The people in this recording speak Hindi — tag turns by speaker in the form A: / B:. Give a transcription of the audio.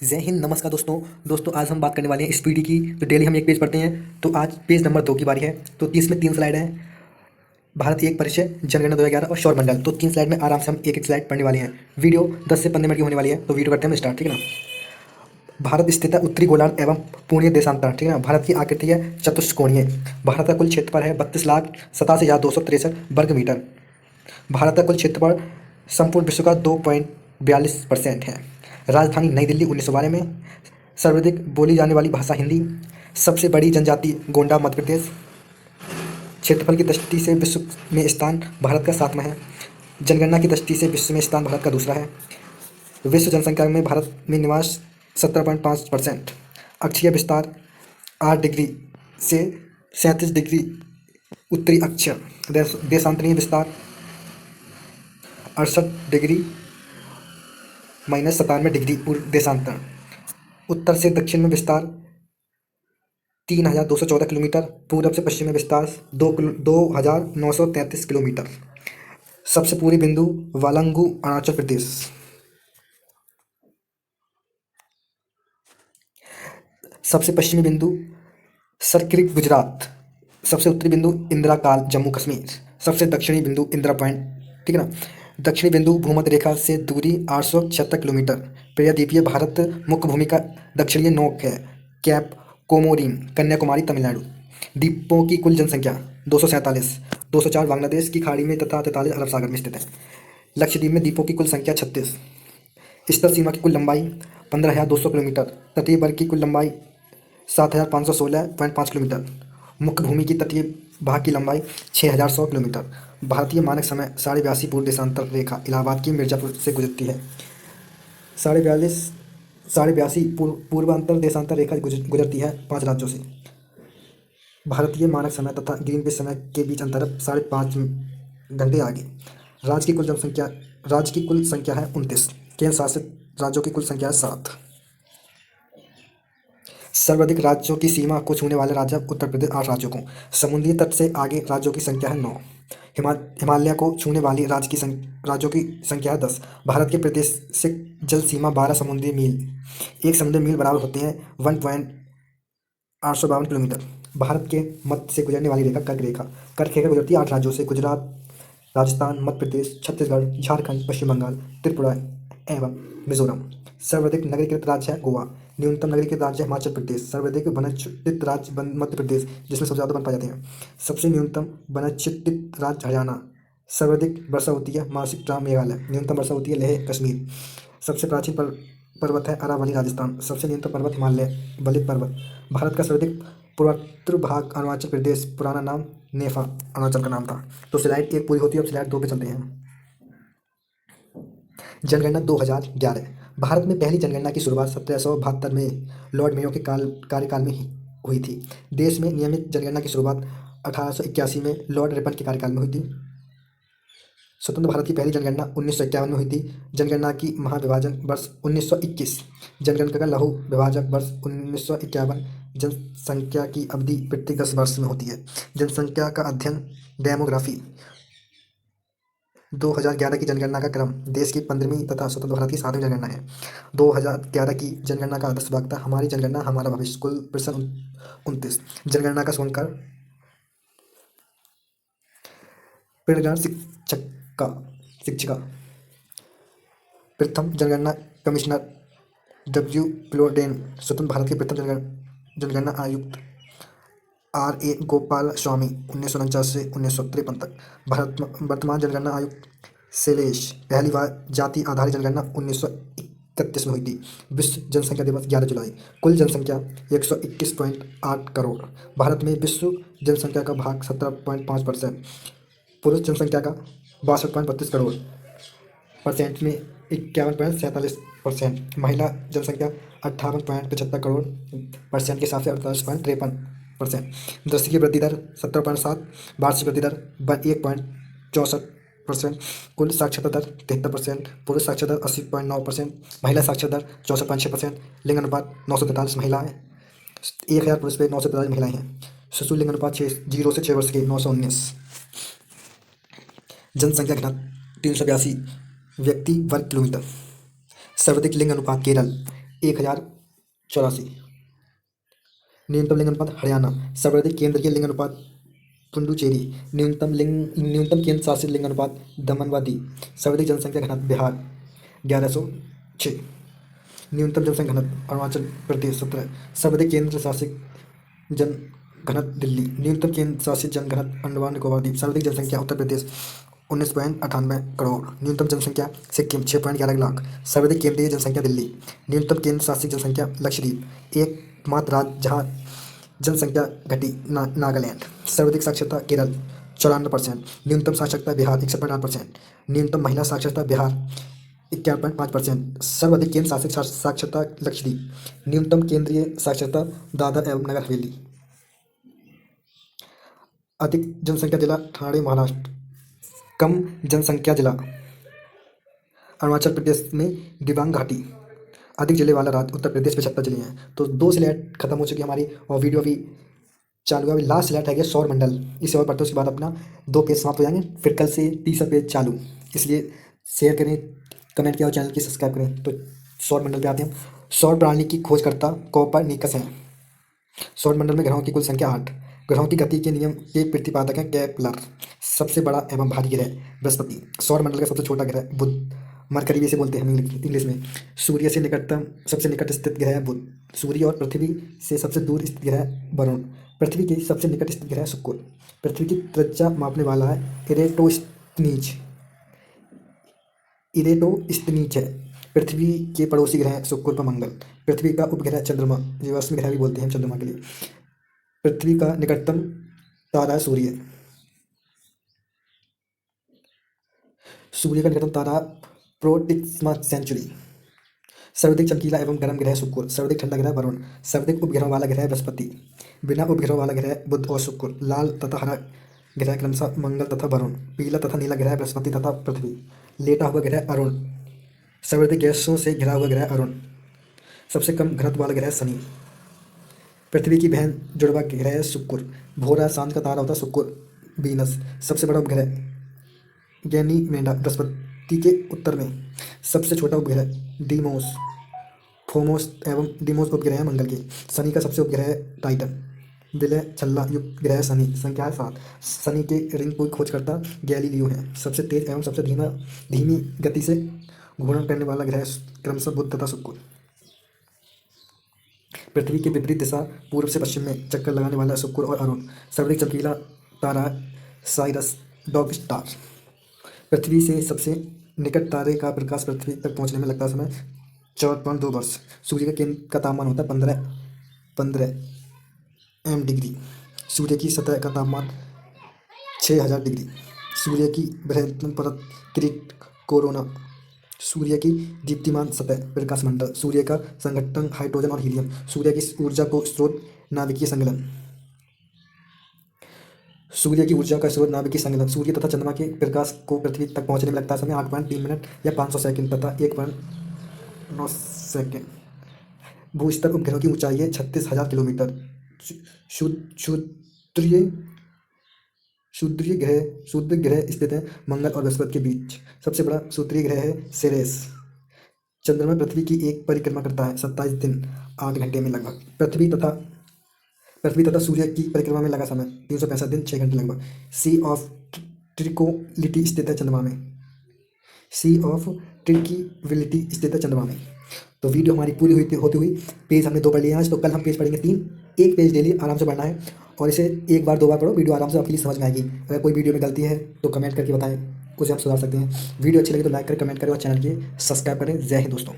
A: जय हिंद, नमस्कार दोस्तों आज हम बात करने वाले हैं स्पीडी की। तो डेली हम एक पेज पढ़ते हैं, तो आज पेज नंबर 2 की बारी है। तो इसमें 3 स्लाइड हैं। भारत की एक परिचय, जनगणना 2011 और सौरमंडल। तो 3 स्लाइड में आराम से हम एक एक स्लाइड पढ़ने वाले हैं। वीडियो 10 से 15 मिनट की होने वाली है। तो वीडियो करते हैं हम स्टार्ट, ठीक है ना। भारत स्थित है उत्तरी गोलार्ध एवं पूर्णीय देशांतर, ठीक है ना। भारत की आकृति है चतुष्कोणीय। भारत का कुल क्षेत्रफल है 32,87,263 वर्ग मीटर। भारत का कुल क्षेत्रफल संपूर्ण विश्व का 2.42% है। राजधानी नई दिल्ली 1912 में। सर्वाधिक बोली जाने वाली भाषा हिंदी। सबसे बड़ी जनजाति गोंडा मध्य प्रदेश। क्षेत्रफल की दृष्टि से विश्व में स्थान भारत का 7वां है। जनगणना की दृष्टि से विश्व में स्थान भारत का दूसरा है। विश्व जनसंख्या में भारत में निवास 17.5%। अक्षीय विस्तार 8 डिग्री से 37 डिग्री उत्तरी अक्ष। देशांतरीय विस्तार 68 डिग्री -97 डिग्री पूर्व देशांतर। उत्तर से दक्षिण में विस्तार 3,214 किलोमीटर। पूर्व से पश्चिम में विस्तार 2,933 किलोमीटर। सबसे पूर्वी बिंदु वालंगू अरुणाचल प्रदेश। सबसे पश्चिमी बिंदु सरक्रिक गुजरात। सबसे उत्तरी बिंदु इंदिरा काल जम्मू कश्मीर। सबसे दक्षिणी बिंदु इंदिरा पॉइंट, ठीक है ना। दक्षिणी बिंदु भूमध्य रेखा से दूरी 876 किलोमीटर। प्रायद्वीपीय भारत मुख्य भूमि का दक्षिणी नोक है कैप कोमोरिन, कन्याकुमारी तमिलनाडु। द्वीपों की कुल जनसंख्या 247। 204 बांग्लादेश की खाड़ी में तथा 43 अरब सागर में स्थित है। लक्षद्वीप में द्वीपों की कुल संख्या 36। स्थल सीमा की कुल लंबाई 15,200 किलोमीटर। तटीय वर्ग की कुल लंबाई 7,516.5 किलोमीटर। मुख्य भूमि की तटीय भाग की लंबाई 6,100 किलोमीटर। भारतीय मानक समय 82.5 पूर्व देशांतर रेखा इलाहाबाद की मिर्जापुर से गुजरती है। 82.5 पूर्वांतर देशांतर रेखा गुजरती है 5 राज्यों से। भारतीय मानक समय तथा ग्रीनविच समय के बीच अंतर 5.5 घंटे आगे। राज्य की कुल संख्या है 29। केंद्र शासित राज्यों की कुल संख्या है 7। सर्वाधिक राज्यों की सीमा को छूने वाले राज्य उत्तर प्रदेश 8 राज्यों को। समुद्री तट से आगे राज्यों की संख्या है 9। हिमालय को छूने वाली राज्यों की संख्या है 10। भारत के प्रदेश से जल सीमा 12 समुद्री मील। एक समुद्री मील बराबर होते हैं 1.852 किलोमीटर। भारत के मध्य से गुजरने वाली रेखा कर्क रेखा। कर्क रेखा गुजरती है 8 राज्यों से गुजरात, राजस्थान, मध्य प्रदेश, छत्तीसगढ़, झारखंड, पश्चिम बंगाल, त्रिपुरा एवं मिजोरम। सर्वाधिक नगरीकृत राज्य है गोवा। न्यूनतम नगरीकृत राज्य है हिमाचल प्रदेश। सर्वाधिक वनच्यित राज्य मध्य प्रदेश, जिसमें सबसे ज़्यादा वन पाए जाते हैं। सबसे न्यूनतम वनच्यित राज्य हरियाणा। सर्वाधिक वर्षा होती है मासिक ट्राम मेघालय। न्यूनतम वर्षा होती है लेह कश्मीर। सबसे प्राचीन पर्वत है अरावली राजस्थान। सबसे न्यूनतम पर्वत हिमालय बलित पर्वत। भारत का सर्वाधिक पूर्वोत्तर भाग अरुणाचल प्रदेश। पुराना नाम नेफा अरुणाचल का नाम था। तो स्लाइड 1 पूरी होती है। अब स्लाइड 2 पे चलते हैं। जनगणना 2011। भारत में पहली जनगणना की शुरुआत 1772 में लॉर्ड मेयो के कार्यकाल में ही हुई थी। देश में नियमित जनगणना की शुरुआत 1881 में लॉर्ड रिपन के कार्यकाल में हुई थी। स्वतंत्र भारत की पहली जनगणना 1951 में हुई थी। जनगणना की महाविभाजन वर्ष 1921। जनगणना का लघु विभाजक वर्ष 1951। जनसंख्या की अवधि प्रति 10 वर्ष में होती है। जनसंख्या का अध्ययन डेमोग्राफी। 2011 की जनगणना का क्रम देश की 15वीं तथा स्वतंत्र भारत की 7वीं जनगणना है। 2011 की जनगणना का आदर्श वाक्य था हमारी जनगणना हमारा भविष्य। कुल प्रश्न 29। जनगणना का शुभंकर प्रेरणा शिक्षिका। प्रथम जनगणना कमिश्नर डब्ल्यू प्लोडेन। स्वतंत्र भारत के प्रथम जनगणना आयुक्त R.A. गोपाल स्वामी 1949 से 1953 तक। वर्तमान जनगणना आयुक्त शैलेश। पहली बार जाति आधारित जनगणना 1931 में हुई थी। विश्व जनसंख्या दिवस 11 जुलाई। कुल जनसंख्या 121.8 करोड़। भारत में विश्व जनसंख्या का भाग 17.5%। पुरुष जनसंख्या का 62.32 करोड़। परसेंट में 51.47%। महिला जनसंख्या 58.75 करोड़। परसेंट के हिसाब से 48.53%। दृष्टि की वृद्धि दर 17.7। वार्षिक वृद्धि दर 1.64%। कुल साक्षरता दर 73%। पुरुष साक्षरता दर 80.9%। महिला साक्षरता दर 64.6%। लिंग अनुपात 943 महिलाएं 1000 पुरुष पे 943 महिलाएं हैं। शिशु लिंग अनुपात 0 से 6 वर्ष के 919। जनसंख्या घनत्व 382 व्यक्ति वर्ग किलोमीटर। सर्वाधिक लिंग अनुपात केरल 1084। न्यूनतम लिंग अनुपात हरियाणा। सर्वाधिक केंद्रीय लिंग अनुपात पुडुचेरी। न्यूनतम केंद्र शासित लिंग अनुपात दमन व दीव। सर्वाधिक जनसंख्या घनत्व बिहार 1106। न्यूनतम जनसंख्या घनत्व अरुणाचल प्रदेश 17। सर्वाधिक केंद्र शासित जन घनत्व दिल्ली। न्यूनतम केंद्र शासित जन घनत्व अंडमान निकोबार द्वीप। सर्वाधिक जनसंख्या उत्तर प्रदेश 19.98 करोड़। न्यूनतम जनसंख्या सिक्किम 6.11 लाख। सर्वाधिक केंद्रीय जनसंख्या दिल्ली। न्यूनतम केंद्र शासित जनसंख्या लक्षद्वीप एकमात्र राज्य जहाँ जनसंख्या घटी नागालैंड। सर्वाधिक साक्षरता केरल 94%। न्यूनतम साक्षरता बिहार 61.8%। न्यूनतम महिला साक्षरता बिहार 51.5%। सर्वाधिक केंद्र शासित साक्षरता लक्षद्वीप। न्यूनतम केंद्रीय साक्षरता दादर एवं नगर हवेली। अधिक जनसंख्या जिला ठाणे महाराष्ट्र। कम जनसंख्या जिला अरुणाचल प्रदेश में दिबांग घाटी। अधिक जिले वाला राज्य उत्तर प्रदेश में 76 जिले हैं। तो 2 स्लाइड खत्म हो चुकी है हमारी और वीडियो अभी चालू है। अभी लास्ट स्लाइड है सौर मंडल। इसे और पढ़ते उसके बाद अपना 2 पेज समाप्त हो जाएंगे, फिर कल से तीसरा पेज चालू। इसलिए शेयर करें, कमेंट किया और चैनल की सब्सक्राइब करें। तो सौर मंडल पे आते हैं। सौर प्रणाली की खोजकर्ता कोपरनिकस है। सौर मंडल में ग्रहों की कुल संख्या 8। ग्रहों की गति के नियम के प्रतिपादक है केपलर। सबसे बड़ा एवं भारी ग्रह बृहस्पति। सौर मंडल का सबसे छोटा ग्रह बुध, मरकरी भी इसे बोलते हैं हम इंग्लिश में। सूर्य से निकटतम सबसे निकट स्थित ग्रह है बुध। सूर्य और पृथ्वी से सबसे दूर स्थित ग्रह वरुण। पृथ्वी के सबसे निकट स्थित ग्रह शुक्र। पृथ्वी की त्रिज्या मापने वाला है इरेटोस्थनीज है। पृथ्वी के पड़ोसी ग्रह शुक्र व मंगल। पृथ्वी का उपग्रह चंद्रमा, जीवाश्म ग्रह भी बोलते हैं चंद्रमा के लिए। पृथ्वी का निकटतम तारा है सूर्य। सूर्य का निकटतम तारा प्रोक्सिमा सेंचुरी। सर्वाधिक चमकीला एवं गर्म ग्रह शुक्र। सर्वाधिक ठंडा ग्रह वरुण। सर्वाधिक उपग्रहों वाला ग्रह बृहस्पति। बिना उपग्रहों वाला ग्रह बुध और शुक्र। लाल तथा हरा ग्रह क्रमशः मंगल तथा वरुण। पीला तथा नीला ग्रह बृहस्पति तथा पृथ्वी। लेटा हुआ ग्रह अरुण। सर्वाधिक गैसों से घिरा हुआ ग्रह अरुण। सबसे कम घनत्व वाला ग्रह शनि। पृथ्वी की बहन जुड़वा ग्रह है शुक्र। भोरा शांत का तारा होता है शुक्र वीनस। सबसे बड़ा उपग्रह गैनीमेड बृहस्पति के उत्तर में। सबसे छोटा उपग्रह डीमोस, फोमोस एवं डीमोस उपग्रह है मंगल के। शनि का सबसे उपग्रह है टाइटन। विलय छल्ला युक्त ग्रह शनि। संख्या है 7। शनि के रिंग को खोजकर्ता गैलीलियो है। सबसे तेज एवं सबसे धीमी गति से घूर्णन करने वाला ग्रह क्रमशः बुध तथा शुक्र। पृथ्वी के विपरीत दिशा पूर्व से पश्चिम में चक्कर लगाने वाला शुक्र और अरुण। सर्वाधिक चमकीला तारा साइरस डॉग स्टार। पृथ्वी से सबसे निकट तारे का प्रकाश पृथ्वी तक पहुंचने में लगता समय 4.2 वर्ष। सूर्य का केंद्र का तापमान होता है 15 एम डिग्री। सूर्य की सतह का तापमान 6000 डिग्री। सूर्य की बृहत्तम परत किरीट कोरोना। सूर्य की दीप्तिमान सतह प्रकाश मंडल। सूर्य का संघटन हाइड्रोजन और हीलियम। सूर्य की ऊर्जा को स्रोत नाभिकीय संकलन। सूर्य की ऊर्जा का स्रोत नाभिकीय संकलन। सूर्य तथा चंद्रमा के प्रकाश को पृथ्वी तक पहुंचने में लगता समय 8.3 मिनट या 500 सेकंड तथा 1.9 सेकंड। भूस्तर उपग्रहों की ऊंचाई है 36,000 किलोमीटर। शुद्ध ग्रह स्थित है मंगल और बृहस्पति के बीच। सबसे बड़ा सूत्रीय ग्रह है सेरेस। चंद्रमा पृथ्वी की एक परिक्रमा करता है 27 दिन 8 घंटे में लगभग। पृथ्वी तथा सूर्य की परिक्रमा में लगा समय 365 दिन 6 घंटे लगभग। सी ऑफ ट्रिकोलिटी स्थित है चंद्रमा में। सी ऑफ ट्रिकिविलिटी स्थित है चंद्रमा में। तो वीडियो हमारी पूरी होती हुई पेज हमने 2 पढ़ लिए आज। तो कल हम पेज पढ़ेंगे 3। एक पेज डेली आराम से पढ़ना है और इसे 1 बार 2 बार पढ़ो। वीडियो आराम से आपके लिए समझ में आएगी। अगर कोई वीडियो में गलती है तो कमेंट करके बताएं, उसे हम सुधार सकते हैं। वीडियो अच्छी लगी तो लाइक करें, कमेंट करें और चैनल के सब्सक्राइब करें। जय हिंद दोस्तों।